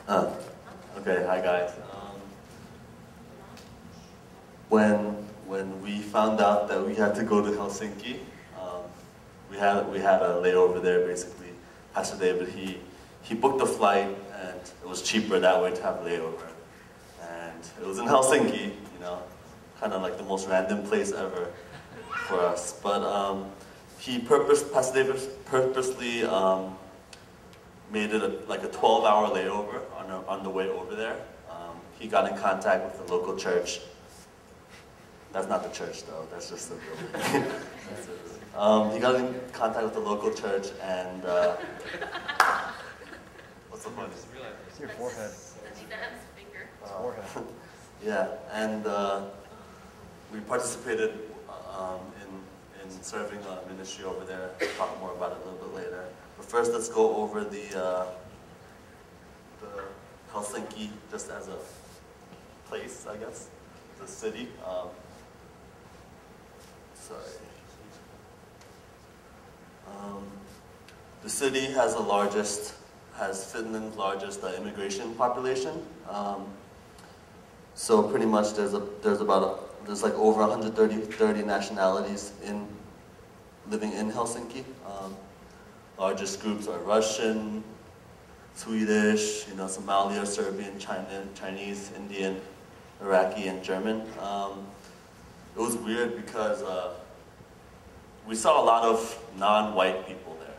Uh, okay, hi guys. When we found out that we had to go to Helsinki, we had a layover there basically. Pastor David he booked a flight and it was cheaper that way to have a layover, and it was in Helsinki, you know, kind of like the most random place ever for us. But Pastor David purposely made it like a 12-hour layover on the way over there. He got in contact with the local church. That's not the church though, that's just the building. He got in contact with the local church and what's the point? It's your forehead. Finger. Forehead. Yeah, and we participated in serving a ministry over there. I'll talk more about it a little bit later. But first, let's go over the Helsinki just as a place, I guess, the city. The city has Finland's largest immigration population. So pretty much there's like over 130 nationalities living in Helsinki. Largest groups are Russian, Swedish, Somalia, Serbian, Chinese, Indian, Iraqi, and German. It was weird because we saw a lot of non-white people there.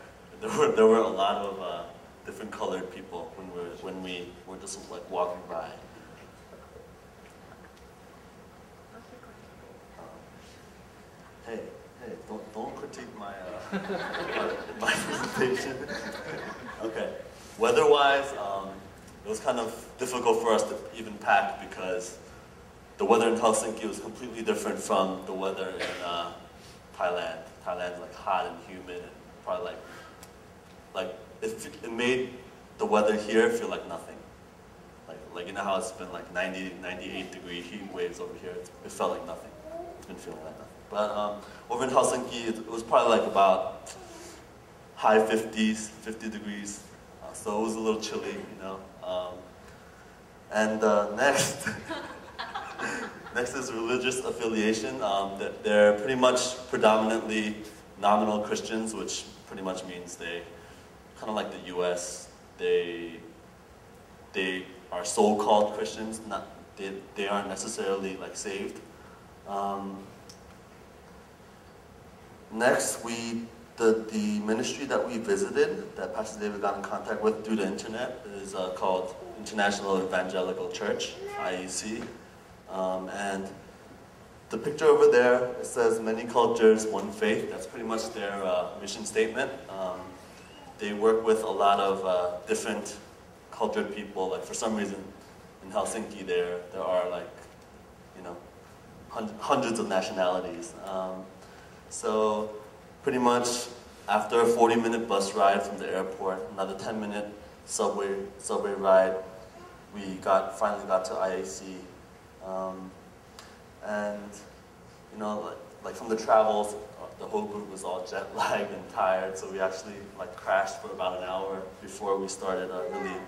There were a lot of different colored people when we were just like walking by. Hey, don't critique my my presentation. Okay, weather-wise, it was kind of difficult for us to even pack because the weather in Helsinki was completely different from the weather in Thailand. Thailand's like hot and humid, and probably like it made the weather here feel like nothing. Like you know how it's been like 90, 98 degree heat waves over here. It felt like nothing. It's been feeling like nothing. But over in Helsinki, it was probably like about high 50s, 50 degrees. So it was a little chilly, And next. Next is religious affiliation. They're pretty much predominantly nominal Christians, which pretty much means they, kind of like the U.S., they are so-called Christians. They aren't necessarily like saved. Next, the ministry that we visited, that Pastor David got in contact with through the internet, is called International Evangelical Church, IEC. And the picture over there, it says many cultures, one faith. That's pretty much their mission statement. They work with a lot of different cultured people. Like for some reason in Helsinki there are like, hundreds of nationalities. So pretty much after a 40-minute bus ride from the airport, another 10-minute subway ride, we finally got to IAC. And like from the travels, the whole group was all jet lagged and tired, so we actually like crashed for about an hour before we started really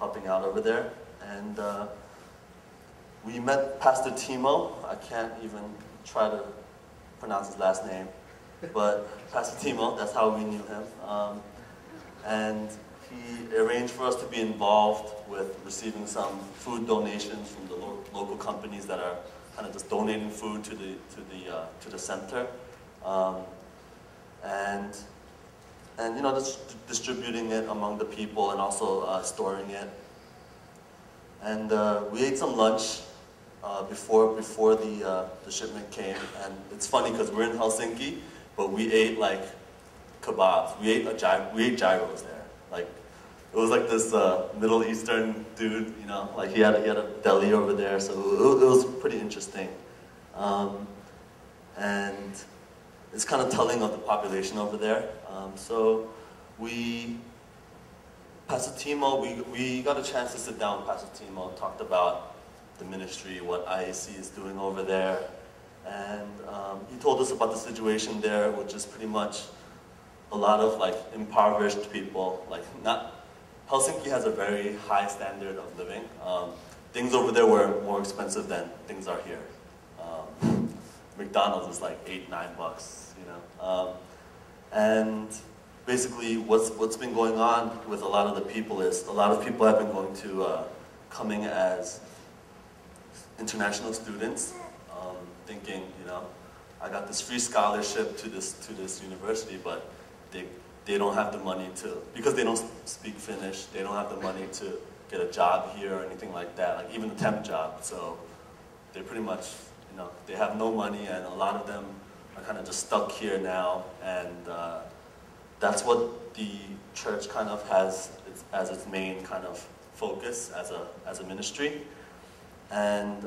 helping out over there. And we met Pastor Timo. I can't even try to pronounce his last name, but Pastor Timo, that's how we knew him. And he arranged for us to be involved with receiving some food donations from the local companies that are kind of just donating food to the center, and just distributing it among the people and also storing it. And we ate some lunch before the shipment came, and it's funny because we're in Helsinki, but we ate like kebabs. We ate gyros there. Like it was like this Middle Eastern dude, like he had a deli over there, so it was pretty interesting. And it's kind of telling of the population over there. So Pastor Timo, we got a chance to sit down with Pastor Timo, talked about the ministry, what IAC is doing over there, and he told us about the situation there, which is pretty much a lot of like impoverished people, like Helsinki has a very high standard of living. Things over there were more expensive than things are here. McDonald's is like $8, $9, you know. And basically, what's been going on with a lot of the people is a lot of people have been going to coming as international students, thinking, you know, I got this free scholarship to this university, but they don't have the money to, because they don't speak Finnish, they don't have the money to get a job here or anything like that, like even a temp job. So they pretty much, you know, they have no money, and a lot of them are kind of just stuck here now, and that's what the church kind of has as its main kind of focus as a ministry. And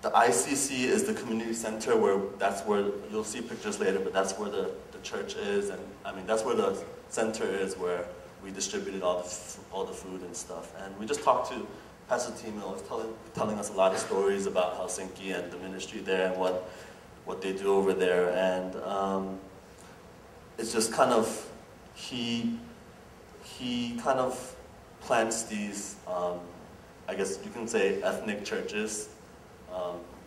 the ICC is the community center that's where you'll see pictures later, but that's where the church is, and I mean that's where the center is, where we distributed all the food and stuff. And we just talked to Pastor Timo, was telling us a lot of stories about Helsinki and the ministry there and what they do over there. And it's just kind of, he kind of plants these, I guess you can say, ethnic churches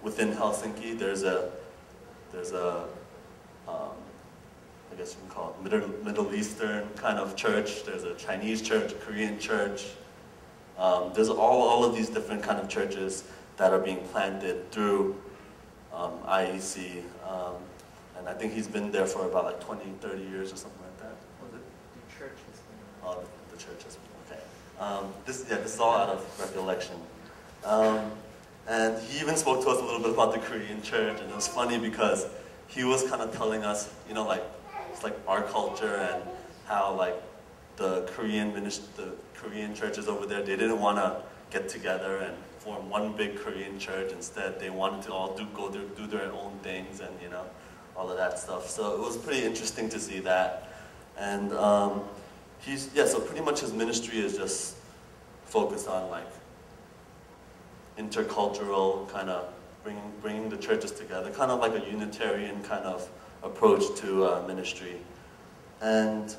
within Helsinki. There's a I guess you can call it Middle Eastern kind of church. There's a Chinese church, a Korean church. There's all of these different kind of churches that are being planted through IEC. And I think he's been there for about like 20, 30 years or something like that. Was it? The church has been. Oh, the church has been, okay. This is all out of recollection. And he even spoke to us a little bit about the Korean church, and it was funny because he was kind of telling us, you know, like, it's like our culture and how like the Korean churches over there, they didn't want to get together and form one big Korean church. Instead, they wanted to all do their own things, and you know, all of that stuff. So it was pretty interesting to see that. And so pretty much his ministry is just focused on like intercultural kind of bringing the churches together, kind of like a Unitarian kind of approach to ministry. And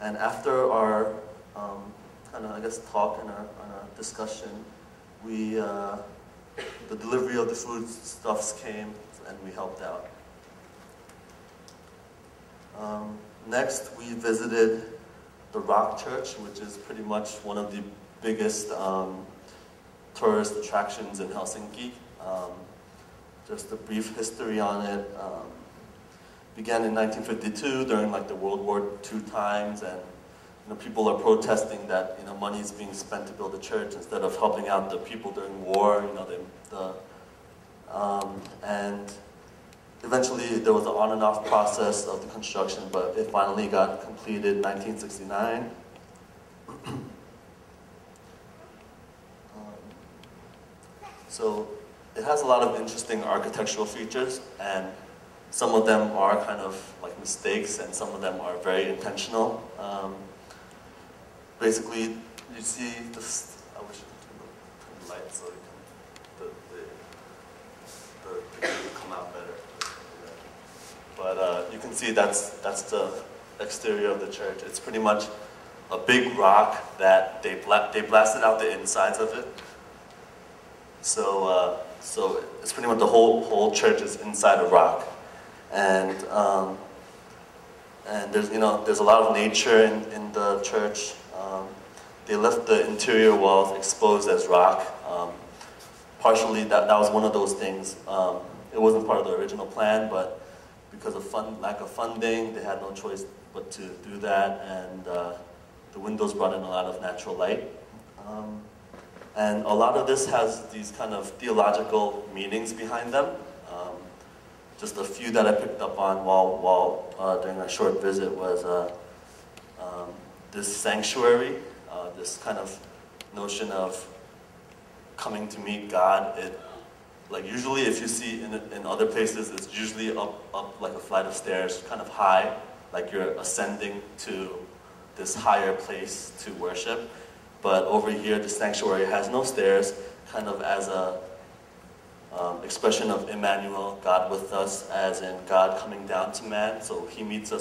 after our kind of, I guess, talk and our discussion, the delivery of the foodstuffs came and we helped out. Next, we visited the Rock Church, which is pretty much one of the biggest tourist attractions in Helsinki. Just a brief history on it. Began in 1952 during like the World War II times, and you know, people are protesting that, you know, money is being spent to build a church instead of helping out the people during war. You know, and eventually there was an on and off process of the construction, but it finally got completed in 1969. So it has a lot of interesting architectural features, and some of them are kind of like mistakes, and some of them are very intentional. Basically, you see this. I wish I could turn the light so the picture would come out better. But you can see that's the exterior of the church. It's pretty much a big rock that they blasted out the insides of it. So it's pretty much the whole church is inside a rock, and there's a lot of nature in the church. They left the interior walls exposed as rock. Partially that was one of those things. It wasn't part of the original plan, but because of lack of funding, they had no choice but to do that, and the windows brought in a lot of natural light. And a lot of this has these kind of theological meanings behind them. Just a few that I picked up on while during a short visit was this sanctuary, this kind of notion of coming to meet God. Like usually if you see in other places, it's usually up like a flight of stairs, kind of high, like you're ascending to this higher place to worship. But over here, the sanctuary has no stairs, kind of as a expression of Emmanuel, God with us, as in God coming down to man. So he meets us